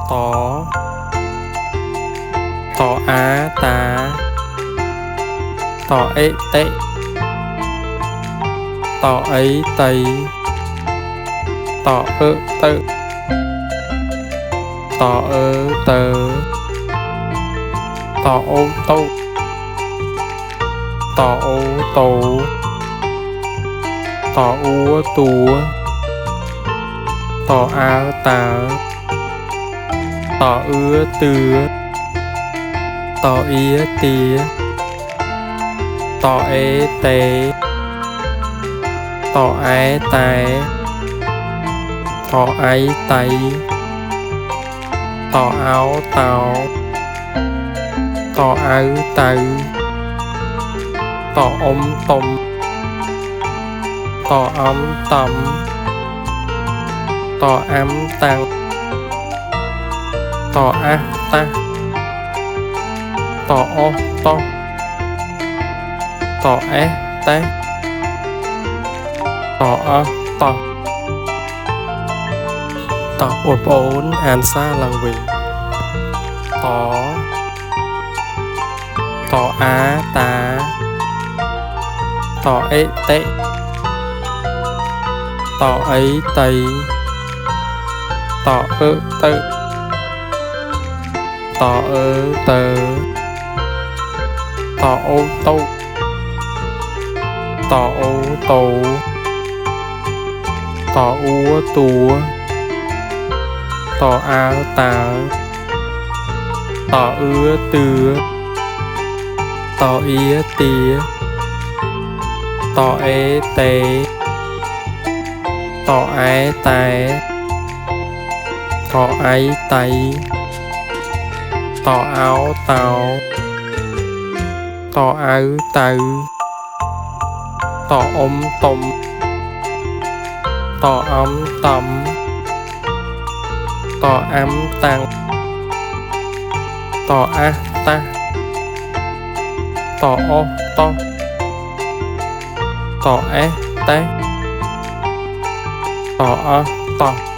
tỏ tỏ á tá tỏ ế tệ tỏ ấy tây tỏ ơ tự tỏ ơ tờ tỏ ô tô tỏ ô tô tỏ úa túa tỏ áo tả tỏ ứa tưa tỏ ía tía tỏ ế tế tỏ ái té tỏ ái tay tỏ áo tàu tỏ áo tàu tỏ tôm tỏ tầm tỏ tăng tỏ ta tỏ ô to tỏ té tỏ tỏ tỏ ổn ổn an xa lăng bình tỏ tỏ á tá tỏ ế tệ tỏ ấy tây tỏ ơ tự tỏ ơ tờ tỏ ô tô tỏ ô tô tỏ úa túa tỏ áo tả tỏ ứa tưa tỏ ía tía tỏ ế tế tỏ ái té tỏ ái tay tỏ áo tàu tỏ áo tàu tỏ tôm tỏ tầm tỏ tăng tỏ ta tỏ ô to tỏ té tỏ to